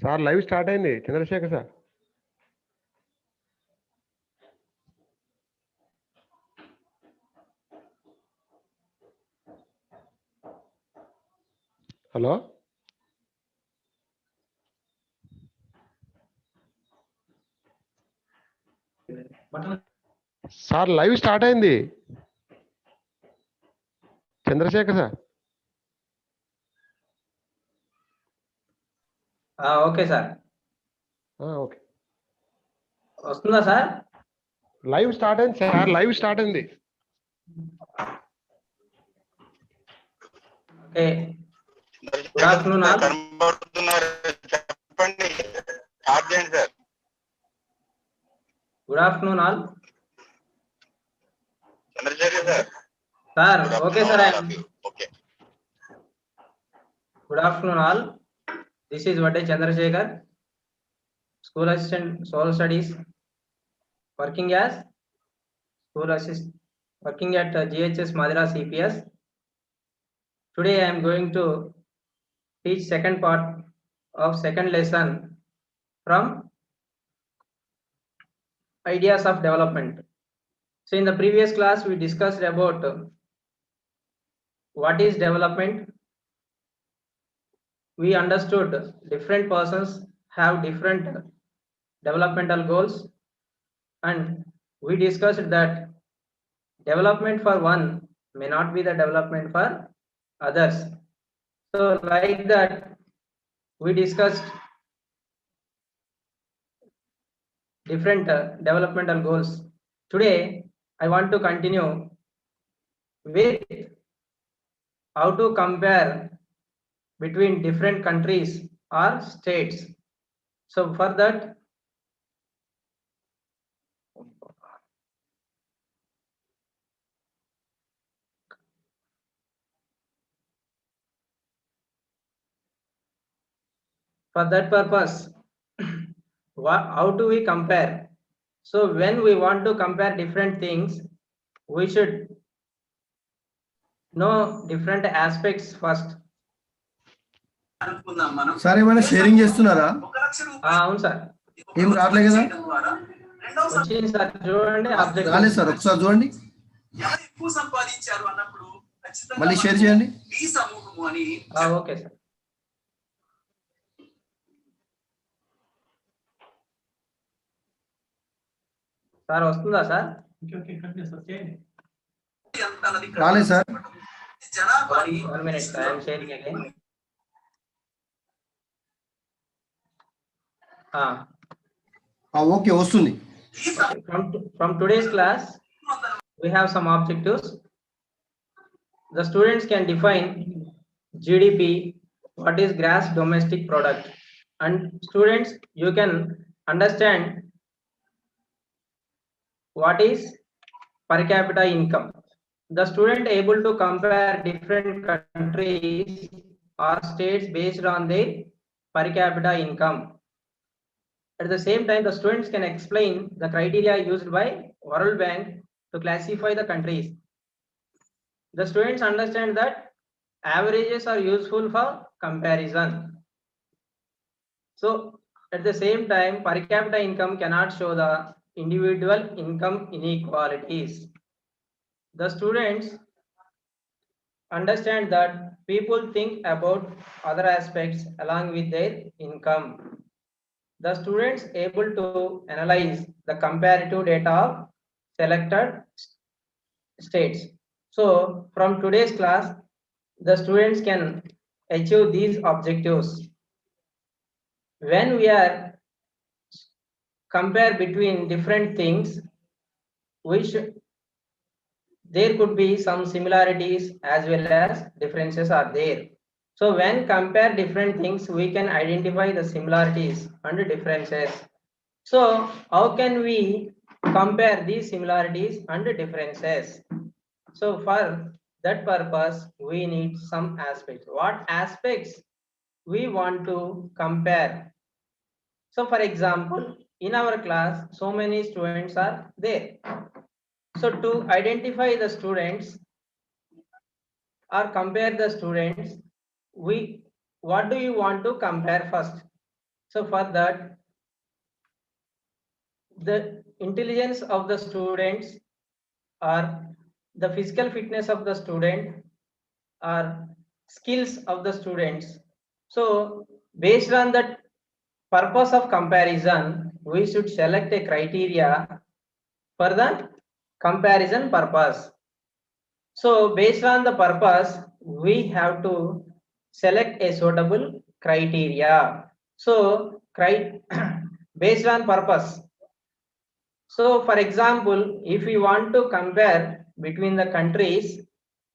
Sir live start అయింది Chandrashekhar sir. Hello sir live start అయింది Chandrashekhar sir. Okay sir. Okay వస్తుందా sir? Live start అయింది sir. Live start అయింది. Okay, good afternoon all. చెప్పండి, start చేయండి sir. Good afternoon all. Chandrashekhar sir. Sir okay sir. Okay, good afternoon all. This is Vadde Chandrasekhar, school assistant, social studies, working as school assist, working at GHS Madras CPS. Today I am going to teach second part of second lesson from ideas of development. So in the previous class we discussed about what is development. We understood different persons have different developmental goals, and we discussed that development for one may not be the development for others. So like that we discussed different developmental goals. Today I want to continue with how to compare between different countries or states. So for that, purpose, how do we compare? So when we want to compare different things, we should know different aspects first. Sir ఏమైనా sharing చేస్తున్నారా? అవును sir. ఏం రావట్లే కదా? వచ్చింది sir, చూడండి. రాలేదు sir, ఒకసారి చూడండి. మళ్ళీ షేర్ చేయండి. Okay sir. సార్ వస్తుందా సార్? రాలేదు sir. 1 minute, I am sharing again. Okay, వస్తుంది. From today's class we have some objectives. The students can define GDP, what is gross domestic product, and students you can understand what is per capita income. The student able to compare different countries or states based on their per capita income. At the same time, the students can explain the criteria used by World Bank to classify the countries. The students understand that averages are useful for comparison. So at the same time, per capita income cannot show the individual income inequalities. The students understand that people think about other aspects along with their income. The students able to analyze the comparative data of selected states. So from today's class, the students can achieve these objectives. When we are compare between different things, there could be some similarities as well as differences are there. So when compare different things, we can identify the similarities and differences. So how can we compare these similarities and differences? So for that purpose, we need some aspects. What aspects we want to compare? So for example, in our class, so many students are there. So to identify the students or compare the students, what do you want to compare first? So for that, the intelligence of the students or the physical fitness of the student or skills of the students. So based on that purpose of comparison, we should select a criteria for the comparison purpose. So based on the purpose, we have to select a suitable criteria. So based on purpose. So for example, if we want to compare between the countries,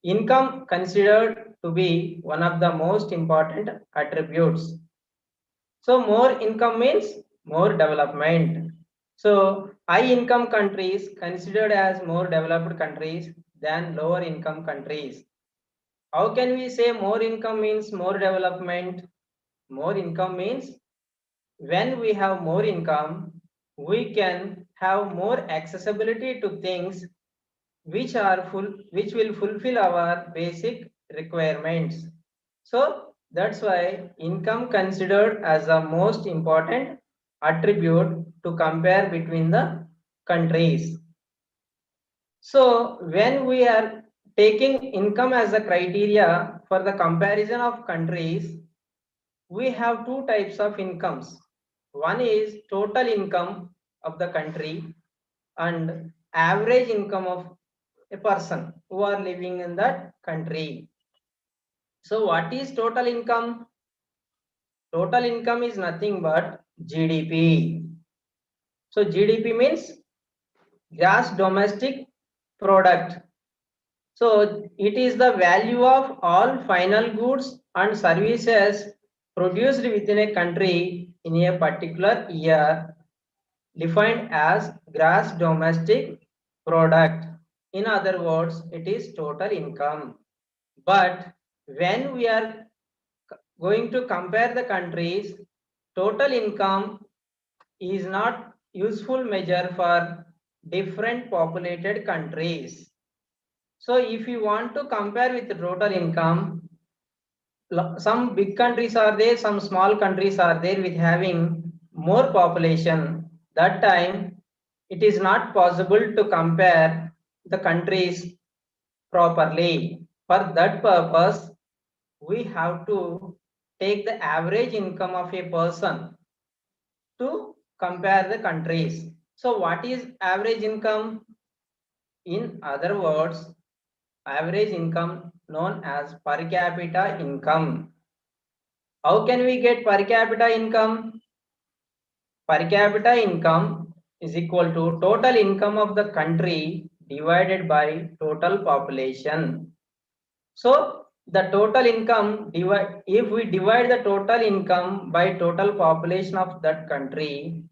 income considered to be one of the most important attributes. So more income means more development. So high income countries considered as more developed countries than lower income countries. How can we say more income means more development? More income means when we have more income, we can have more accessibility to things which will fulfill our basic requirements. So that's why income considered as the most important attribute to compare between the countries. So when we are taking income as a criteria for the comparison of countries, we have two types of incomes. One is total income of the country and average income of a person who are living in that country. So what is total income? Total income is nothing but GDP. So GDP means gross domestic product. So it is the value of all final goods and services produced within a country in a particular year, defined as gross domestic product. In other words, it is total income. But when we are going to compare the countries, total income is not useful measure for different populated countries. So if you want to compare with the total income, some big countries are there, some small countries are there with having more population. That time it is not possible to compare the countries properly. For that purpose, we have to take the average income of a person to compare the countries. So what is average income? In other words, average income known as per capita income. How can we get per capita income? Per capita income is equal to total income of the country divided by total population. So the total income, if we divide the total income by total population of that country,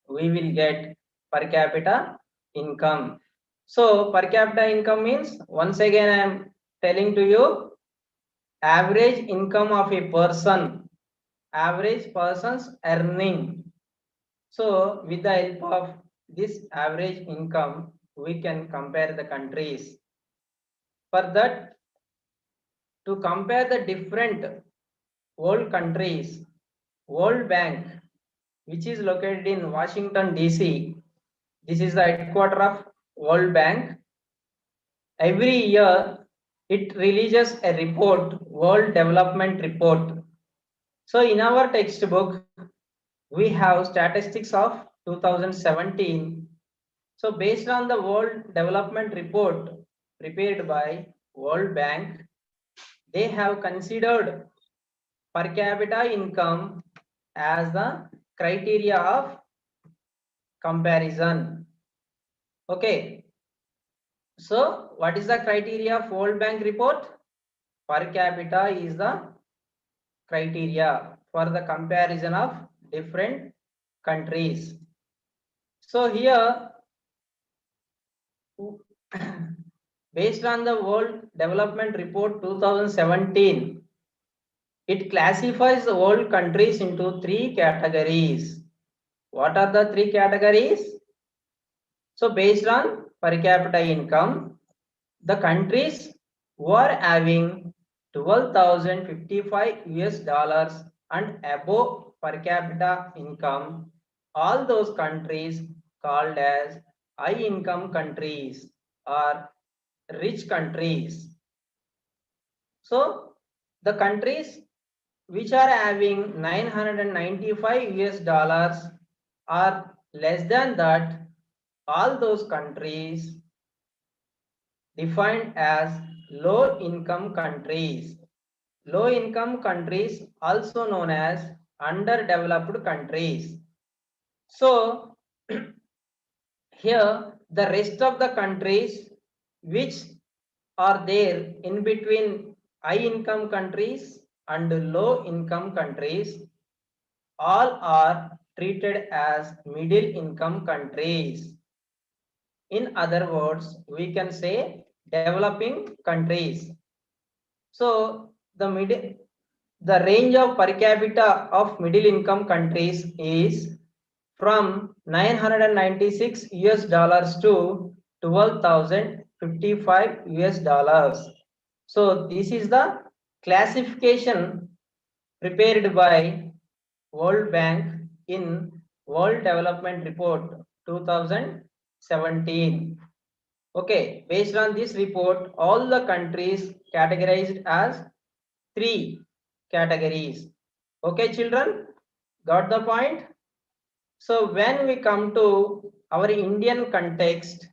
we will get per capita income. So per capita income means, once again I am telling to you, average income of a person, average person's earning. So with the help of this average income, we can compare the countries. For that, to compare the different world countries, World Bank, which is located in Washington DC, this is the headquarters of World Bank. Every year it releases a report, World Development Report. So in our textbook, we have statistics of 2017. So based on the World Development Report prepared by World Bank, they have considered per capita income as the criteria of comparison. Okay. So what is the criteria of World Bank report? Per capita is the criteria for the comparison of different countries. So here, based on the World Development Report 2017, it classifies the world countries into 3 categories. What are the 3 categories? So based on per capita income, the countries who are having $12,055 and above per capita income, all those countries called as high income countries or rich countries. So the countries which are having 995 US dollars or less than that, all those countries defined as low income countries. Low income countries also known as underdeveloped countries. So here the rest of the countries which are there in between high income countries and low income countries, all are treated as middle income countries. In other words, we can say developing countries. So the range of per capita of middle income countries is from 996 US dollars to 12,055 US dollars. So this is the classification prepared by World Bank in World Development Report 2017. Okay, based on this report, all the countries categorized as 3 categories. Okay, children, got the point? So when we come to our Indian context,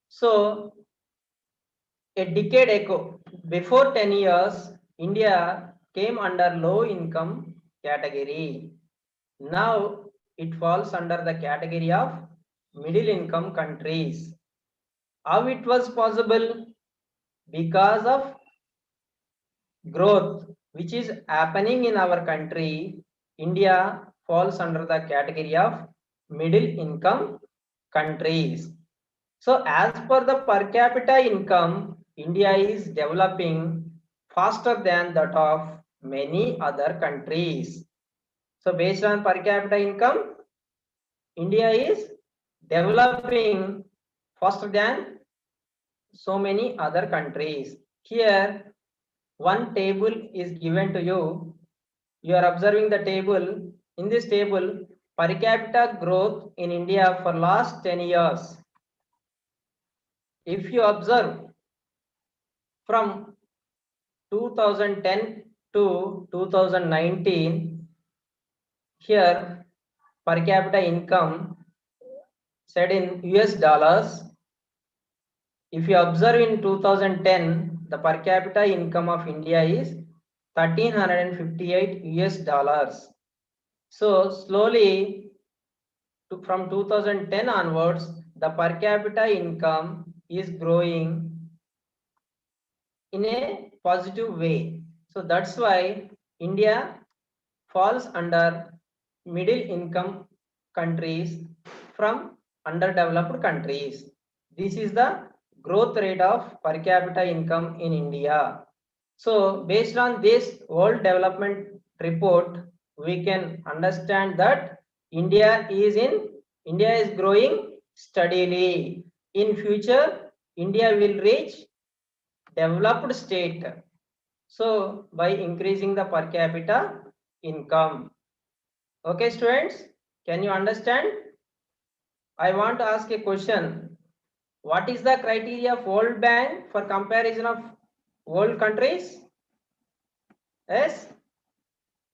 so a decade ago, before 10 years, India came under low income category. Now it falls under the category of middle income countries. How it was possible? Because of growth which is happening in our country, India falls under the category of middle income countries. So as per the per capita income, India is developing faster than that of many other countries. So based on per capita income, India is developing faster than so many other countries. Here one table is given to you. You are observing the table. In this table, per capita growth in India for last 10 years. If you observe from 2010 to 2019, here per capita income said in US dollars. If you observe in 2010, the per capita income of India is 1,358 US dollars. So slowly from 2010 onwards, the per capita income is growing in a positive way. So that's why India falls under middle income countries from underdeveloped countries. This is the growth rate of per capita income in India. So based on this World Development Report, we can understand that India is growing steadily. In future, India will reach developed state. So by increasing the per capita income. Okay, students, can you understand? I want to ask a question. What is the criteria of World Bank for comparison of world countries? Yes,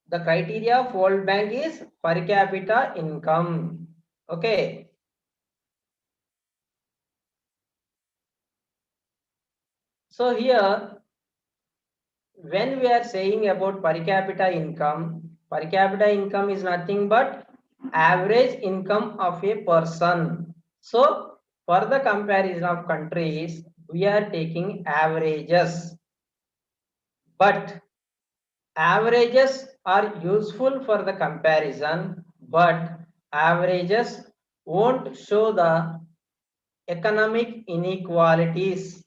the criteria of World Bank is per capita income. Okay. So here, when we are saying about per capita income is nothing but average income of a person. So for the comparison of countries, we are taking averages. But averages are useful for the comparison, but averages won't show the economic inequalities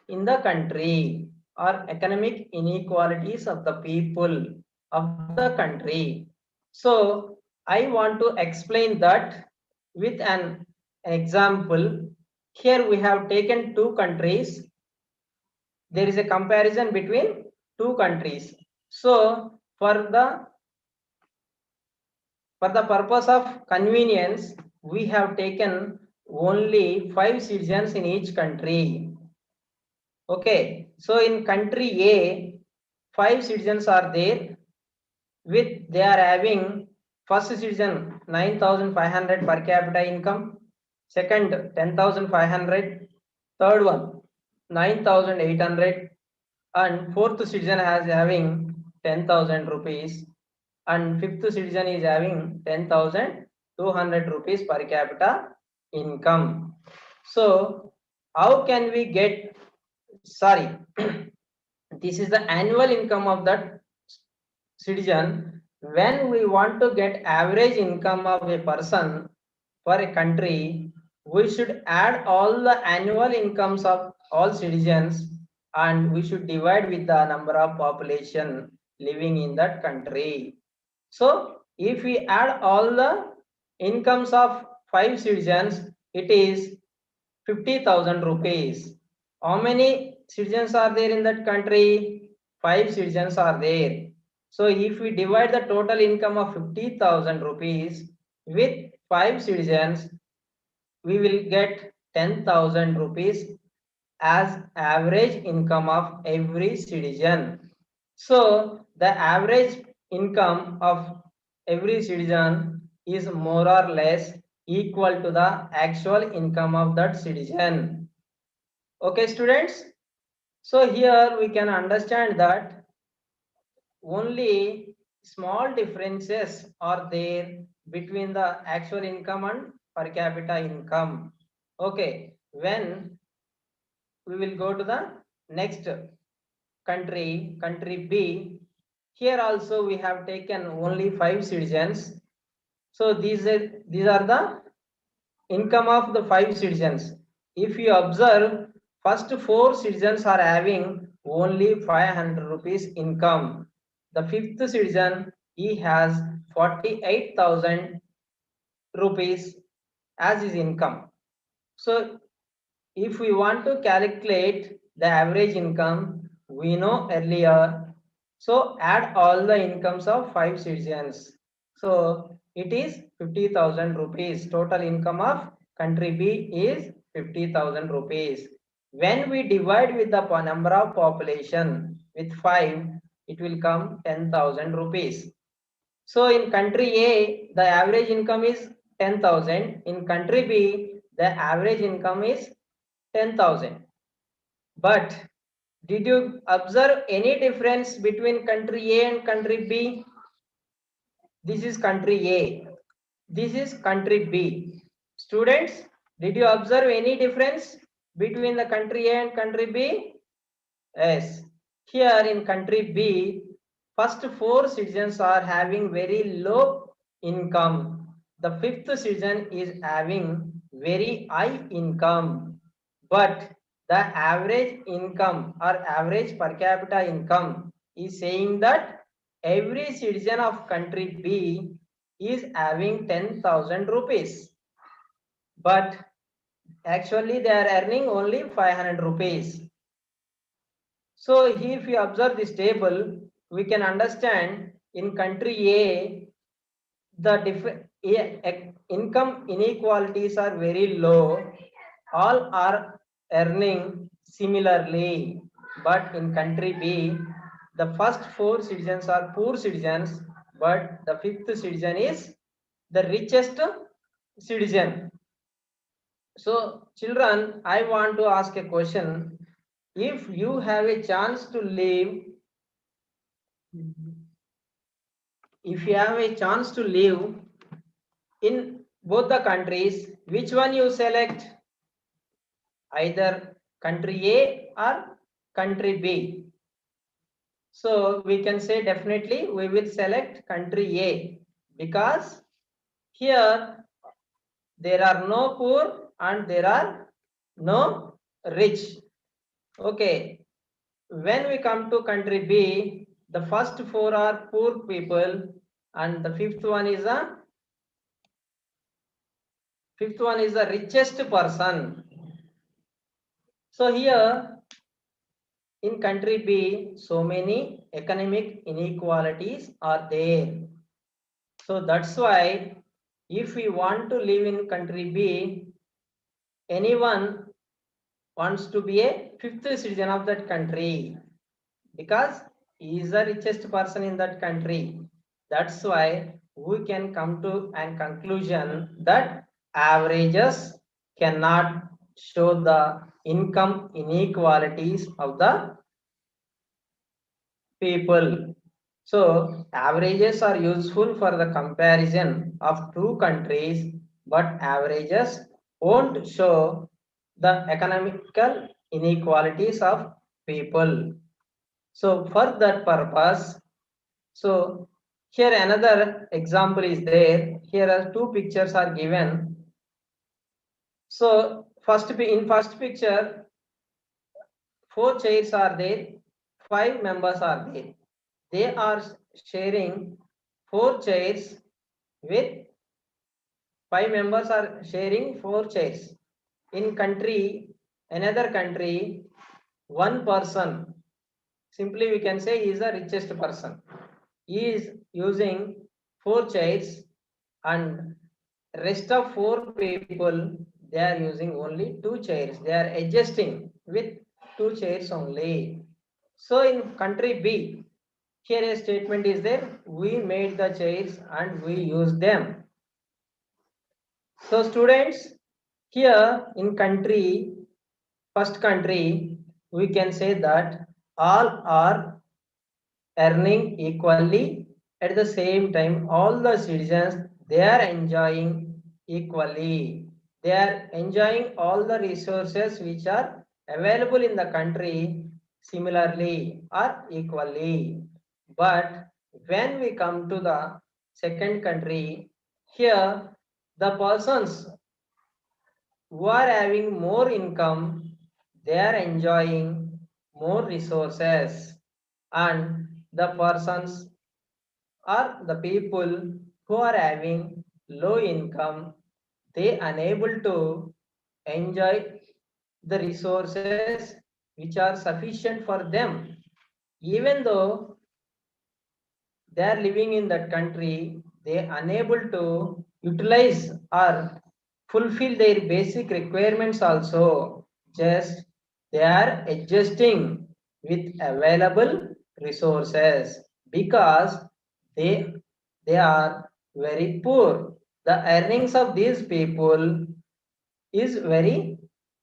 in the country or economic inequalities of the people of the country. So I want to explain that with an example. Here we have taken two countries. There is a comparison between two countries. So for the For the purpose of convenience, we have taken only 5 citizens in each country. Okay, so in country A, 5 citizens are there with they are having first citizen 9,500 per capita income, second 10,500, third one 9,800, and fourth citizen has having 10,000 rupees, and fifth citizen is having 10,200 rupees per capita income. So how can we get, sorry, this is the annual income of that citizen. When we want to get average income of a person for a country, we should add all the annual incomes of all citizens and we should divide with the number of population living in that country. So if we add all the incomes of 5 citizens, it is 50,000 rupees. How many citizens are there in that country? 5 citizens are there. So if we divide the total income of 50,000 rupees with 5 citizens, we will get 10,000 rupees as average income of every citizen. So the average income of every citizen is more or less equal to the actual income of that citizen. Okay, students? So here we can understand that only small differences are there between the actual income and per capita income. Okay, when we will go to the next country, country B. Here also we have taken only 5 citizens. So these are the income of the 5 citizens. If you observe, first 4 citizens are having only 500 rupees income. The fifth citizen, he has 48,000 rupees as his income. So if we want to calculate the average income, we know earlier. So add all the incomes of 5 citizens. So it is 50,000 rupees. Total income of country B is 50,000 rupees. When we divide with the number of population with 5, it will come 10,000 rupees. So in country A, the average income is 10,000. In country B, the average income is 10,000. But did you observe any difference between country A and country B? This is country A. This is country B. Students, did you observe any difference between the country A and country B? Yes. Here in country B, first 4 citizens are having very low income. The fifth citizen is having very high income. But the average income or average per capita income is saying that every citizen of country B is having 10,000 rupees. But actually they are earning only 500 rupees. So if you observe this table, we can understand in country A, the income inequalities are very low. All are earning similarly. But in country B, the first 4 citizens are poor citizens, but the fifth citizen is the richest citizen. So children, I want to ask a question. If you have a chance to live, in both the countries, which one you select? Either country A or country B. So we can say definitely we will select country A because here there are no poor and there are no rich. Okay. When we come to country B, the first 4 are poor people and the fifth one is the richest person. So here in country B, so many economic inequalities are there. So that's why if we want to live in country B, anyone wants to be a fifth citizen of that country because he is the richest person in that country. That's why we can come to a conclusion that averages cannot show the income inequalities of the people. So averages are useful for the comparison of two countries, but averages won't show the economical inequalities of people. So for that purpose, so here another example is there. Here are two pictures are given. So in first picture, 4 chairs are there, 5 members are there. They are sharing 4 chairs with 5 members are sharing 4 chairs. In another country, one person, simply we can say he is the richest person. He is using 4 chairs and rest of 4 people, they are using only 2 chairs. They are adjusting with 2 chairs only. So in country B, here a statement is there, we made the chairs and we use them. So students, here in first country, we can say that all are earning equally. At the same time, all the citizens, they are enjoying equally. They are enjoying all the resources which are available in the country similarly or equally. But when we come to the second country, here the persons who are having more income, they are enjoying more resources, and the persons or the people who are having low income, they unable to enjoy the resources which are sufficient for them. Even though they are living in that country, they unable to utilize or fulfill their basic requirements also. Just they are adjusting with available resources because they are very poor. The earnings of these people is very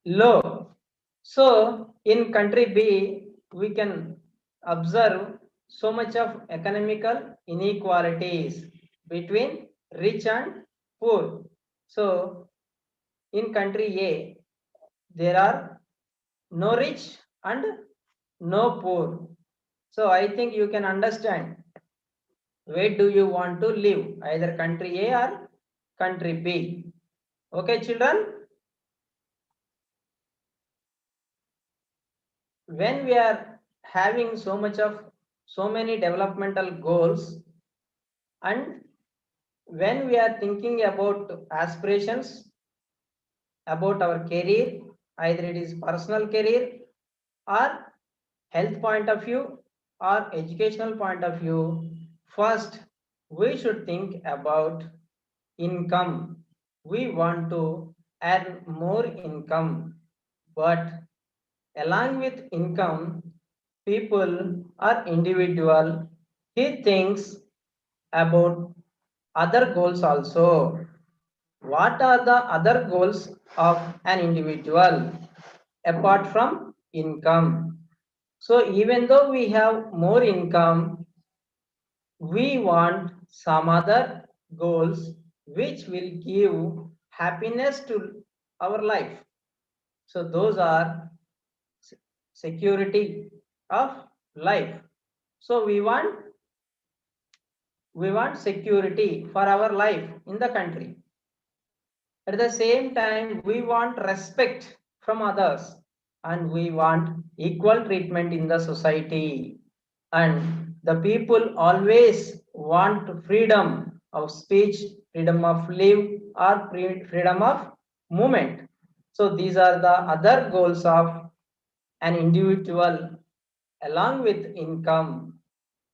low. So in country B, we can observe so much of economical inequalities between rich and poor. So in country A, there are no rich and no poor. So I think you can understand where do you want to live, either country A or country B. Okay, children? When we are having so many developmental goals, and when we are thinking about aspirations about our career, either it is personal career or health point of view or educational point of view, first we should think about income. We want to earn more income, but along with income, people or individual, he thinks about other goals also. What are the other goals of an individual apart from income? So even though we have more income, we want some other goals which will give happiness to our life. So those are security of life. So we want security for our life in the country. At the same time, we want respect from others, and we want equal treatment in the society. And the people always want freedom of speech, freedom of live, or freedom of movement. So these are the other goals of an individual along with income.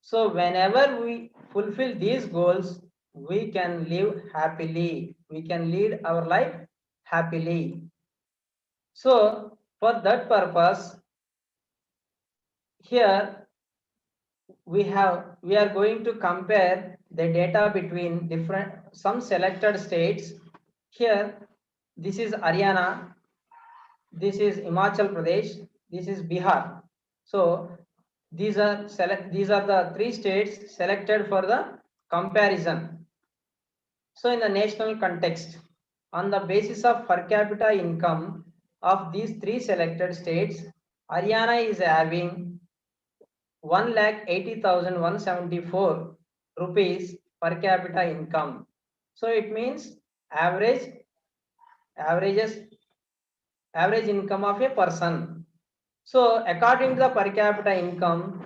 So whenever we fulfill these goals, we can live happily. We can lead our life happily. So for that purpose, here we are going to compare the data between some selected states. Here, this is Haryana, this is Himachal Pradesh, this is Bihar. So these are the three states selected for the comparison. So in the national context, on the basis of per capita income of these three selected states, Haryana is having 1,80,174 rupees per capita income. So it means average income of a person. So according to the per capita income,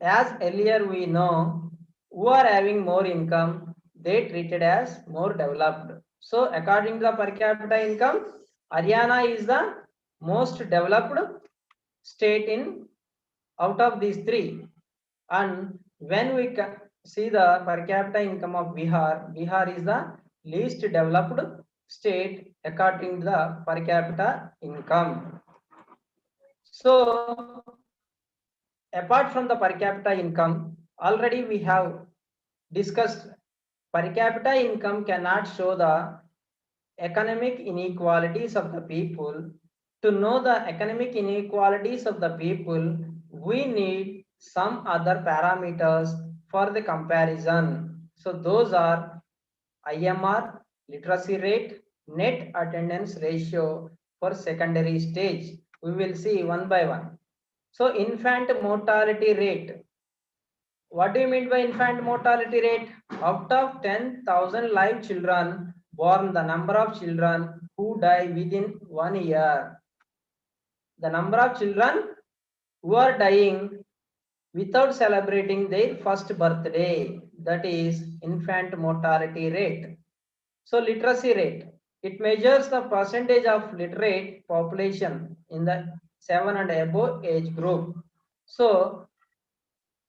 as earlier we know, who are having more income, they treated as more developed. So according to the per capita income, Haryana is the most developed state in out of these three. And when we see the per capita income of Bihar is the least developed state according to the per capita income. So apart from the per capita income, already we have discussed per capita income cannot show the economic inequalities of the people. To know the economic inequalities of the people, we need some other parameters for the comparison. So those are IMR, literacy rate, net attendance ratio for secondary stage. We will see one by one. So infant mortality rate. What do you mean by infant mortality rate? Out of 10,000 live children born, the number of children who die within 1 year. The number of children who are dying without celebrating their first birthday, that is infant mortality rate. So literacy rate, it measures the percentage of literate population in the 7 and above age group. So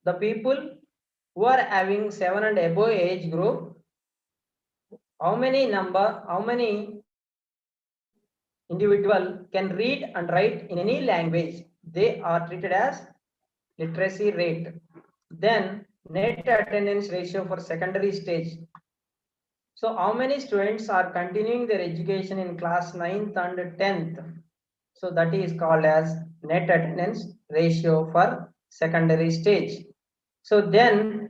the people who are having 7 and above age group, how many individual can read and write in any language, they are treated as literacy rate. Then net attendance ratio for secondary stage. So how many students are continuing their education in class 9th and 10th? So that is called as net attendance ratio for secondary stage. So then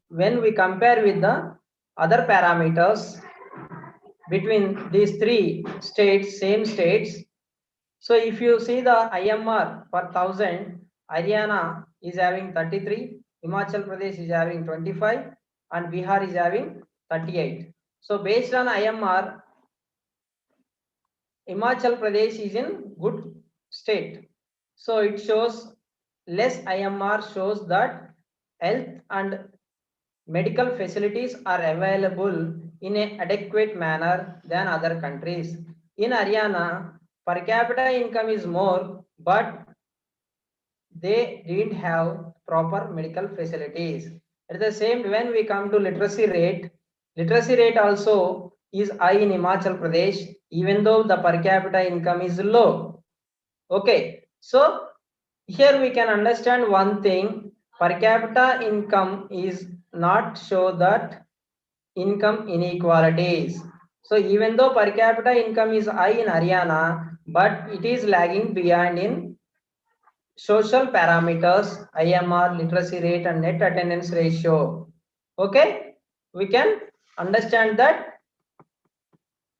when we compare with the other parameters between these three states, same states. So if you see the IMR per 1000, Haryana is having 33, Himachal Pradesh is having 25, and Bihar is having 38. So based on IMR, Himachal Pradesh is in good state. So it shows less IMR shows that health and medical facilities are available in an adequate manner than other countries. In Haryana, per capita income is more, but they didn't have proper medical facilities. At the same, when we come to literacy rate also is high in Himachal Pradesh, even though the per capita income is low. Okay, so here we can understand one thing: per capita income is not show that income inequalities. So even though per capita income is high in Haryana, but it is lagging behind in social parameters, IMR, literacy rate, and net attendance ratio. Okay, we can understand that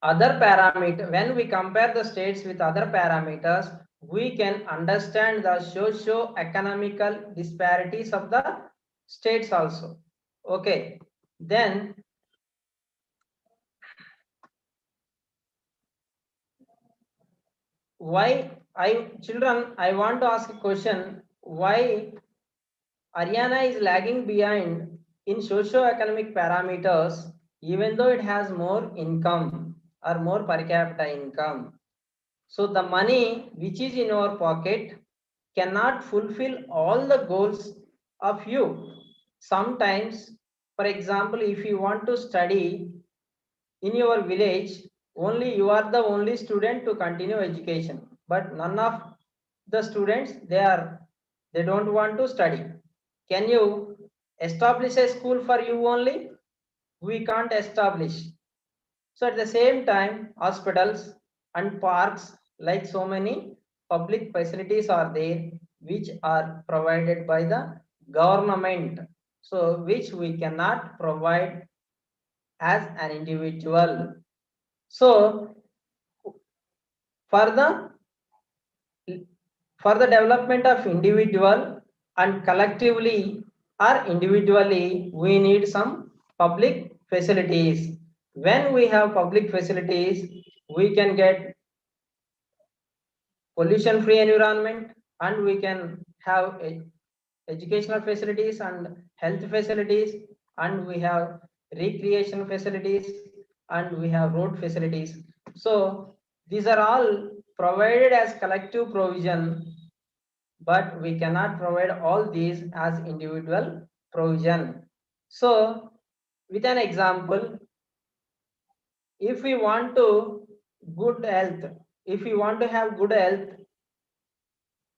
other parameter, when we compare the states with other parameters, we can understand the socio-economical disparities of the states also. Okay, then why I want to ask a question: why Haryana is lagging behind in socio-economic parameters, even though it has more income or more per capita income? So the money which is in our pocket cannot fulfill all the goals of you. Sometimes For example, if you want to study in your village, only you are the only student to continue education, but none of the students they don't want to study. Can you establish a school for you only? We can't establish. So at the same time, hospitals and parks, like so many public facilities are there, which are provided by the government, so which we cannot provide as an individual. So for the development of individual and collectively or individually, we need some public facilities. When we have public facilities, we can get pollution free environment, and we can have educational facilities and health facilities, and we have recreation facilities, and we have road facilities. So these are all provided as collective provision, but we cannot provide all these as individual provision. So with an example, if we want to good health, if we want to have good health,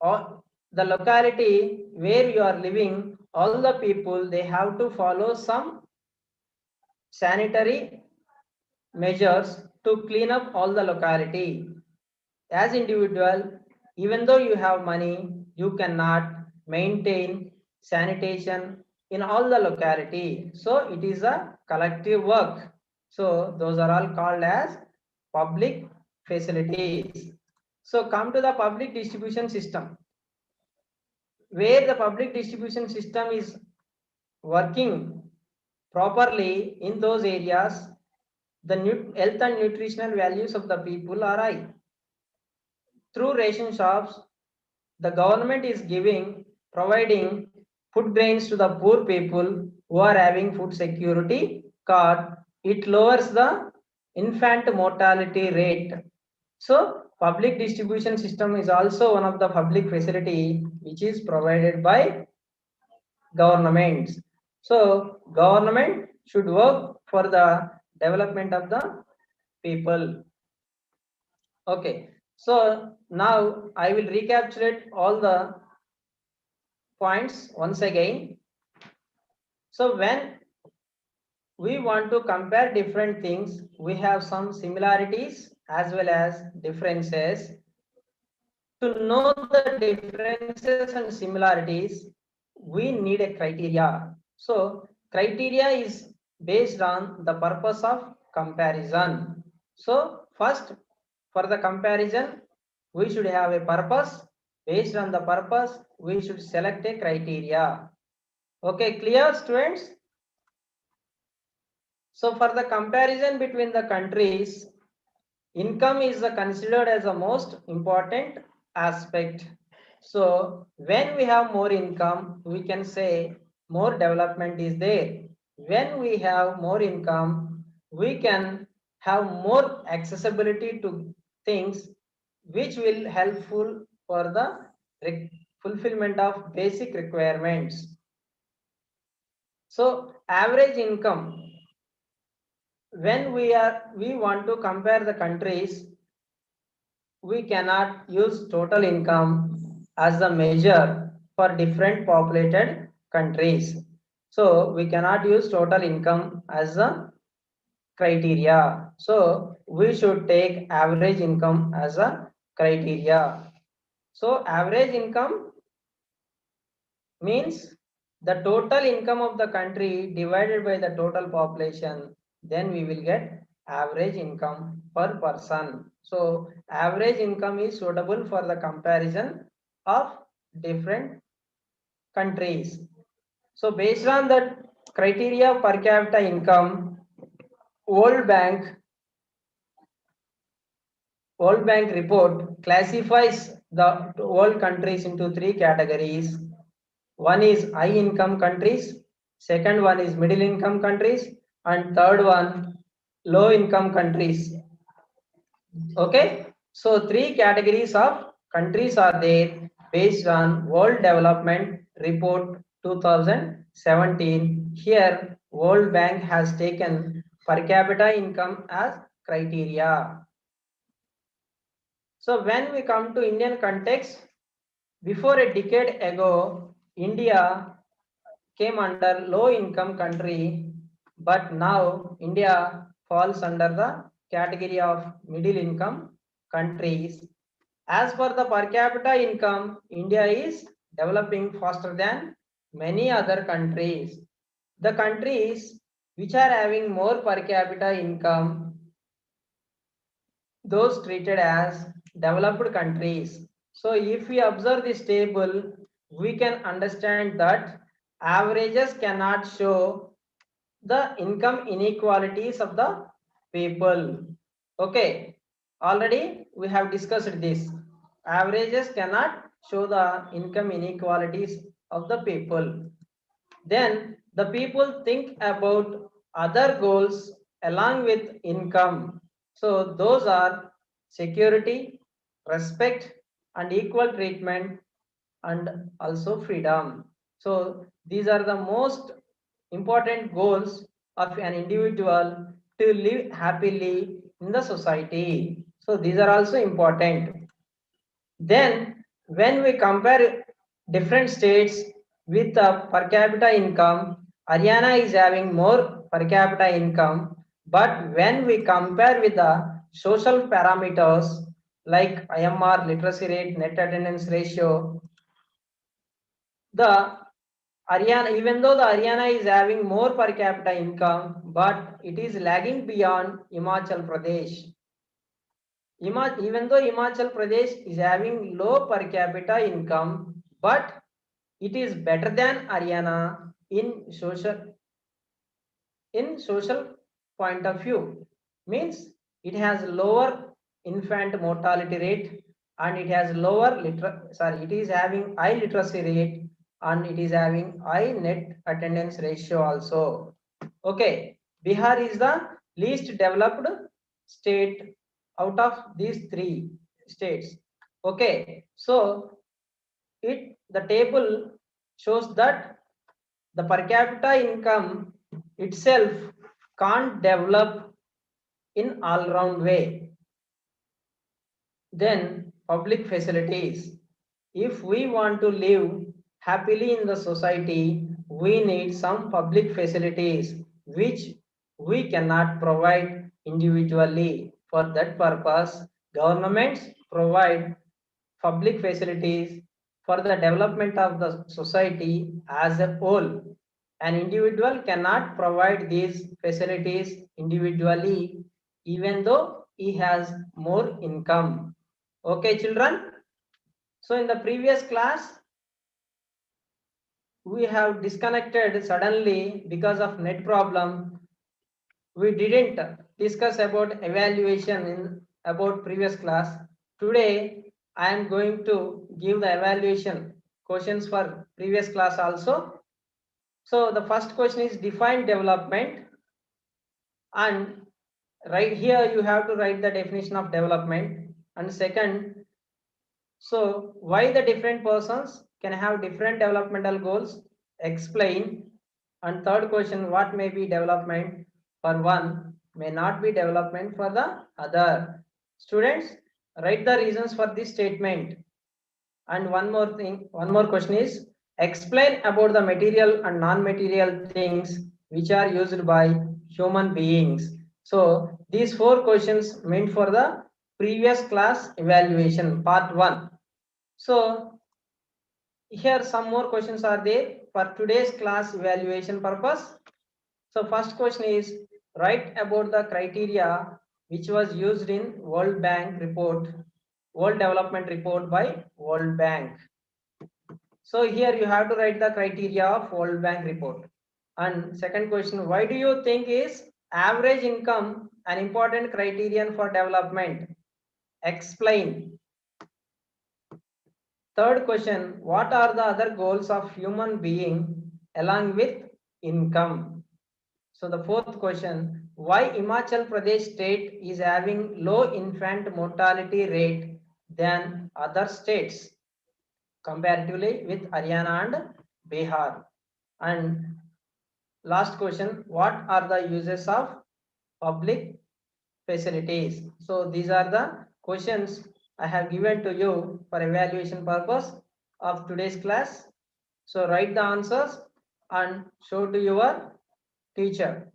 or the locality where you are living, all the people, they have to follow some sanitary measures to clean up all the locality. As individual, even though you have money, you cannot maintain sanitation in all the locality. So it is a collective work. So those are all called as public facilities. So come to the public distribution system. Where the public distribution system is working properly, in those areas, the health and nutritional values of the people are high. Through ration shops, the government is providing food grains to the poor people who are having food security card. It lowers the infant mortality rate. So public distribution system is also one of the public facility which is provided by governments. So government should work for the development of the people. Okay, so now I will recapitulate all the points once again. So when we want to compare different things, we have some similarities as well as differences. To know the differences and similarities, we need a criteria. So criteria is based on the purpose of comparison. So first, for the comparison, we should have a purpose. Based on the purpose, we should select a criteria. Okay, clear, students? So for the comparison between the countries, income is considered as the most important aspect. So when we have more income, we can say more development is there. When we have more income, we can have more accessibility to things which will helpful for the fulfillment of basic requirements. So average income, when we want to compare the countries, we cannot use total income as the measure for different populated countries. So we cannot use total income as a criteria. So we should take average income as a criteria. So average income means the total income of the country divided by the total population, then we will get average income per person. So average income is suitable for the comparison of different countries. So based on that criteria of per capita income, World Bank report classifies the world countries into 3 categories. One is high income countries, second one is middle income countries, and third one low income countries. Okay, so 3 categories of countries are there based on World Development Report 2017. Here World Bank has taken per capita income as criteria. So when we come to Indian context, before a decade ago, India came under low income country, but now India falls under the category of middle income countries. As per the per capita income, India is developing faster than many other countries. The countries which are having more per capita income, those treated as developed countries. So if we observe this table, we can understand that averages cannot show the income inequalities of the people. Okay, already we have discussed this. Averages cannot show the income inequalities of the people. Then the people think about other goals along with income. So those are security, respect, and equal treatment, and also freedom. So these are the most important goals of an individual to live happily in the society. So these are also important. Then when we compare different states with per capita income, Haryana is having more per capita income, but when we compare with the social parameters like IMR, literacy rate, net attendance ratio, the Haryana, even though the Haryana is having more per capita income, but it is lagging beyond Himachal Pradesh. Even though Himachal Pradesh is having low per capita income, but it is better than Haryana in social point of view. Means it has lower infant mortality rate, and it has it is having high literacy rate, and it is having high net attendance ratio also. Okay, Bihar is the least developed state out of these three states. Okay, so the table shows that the per capita income itself can't develop in all round way. Then public facilities. If we want to live happily in the society, we need some public facilities which we cannot provide individually. For that purpose, governments provide public facilities for the development of the society as a whole. An individual cannot provide these facilities individually, even though he has more income. Okay, children? So in the previous class, we have disconnected suddenly because of net problem. We didn't discuss about evaluation in about previous class. Today, I am going to give the evaluation questions for previous class also. So the first question is define development, and right here you have to write the definition of development. And second, so why the different persons can have different developmental goals, explain. And third question, what may be development for one may not be development for the other. Students, write the reasons for this statement. And one more thing, one more question is explain about the material and non-material things which are used by human beings. So these four questions meant for the previous class evaluation part 1. So here some more questions are there for today's class evaluation purpose. So first question is write about the criteria which was used in World Bank report, World Development Report by World Bank. So here you have to write the criteria of World Bank report. And second question, why do you think is average income an important criterion for development? Explain. Third question, what are the other goals of human being along with income? So the fourth question, why Himachal Pradesh state is having low infant mortality rate than other states comparatively with Haryana and Bihar? And last question, what are the uses of public facilities? So these are the questions I have given to you for evaluation purpose of today's class. So write the answers and show to your teacher.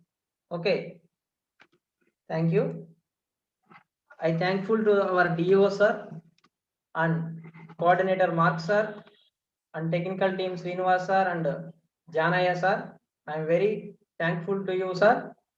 Okay. Thank you. I thankful to our DO sir and coordinator Mark sir and technical team Srinivas sir and Janaya sir. I am very thankful to you sir.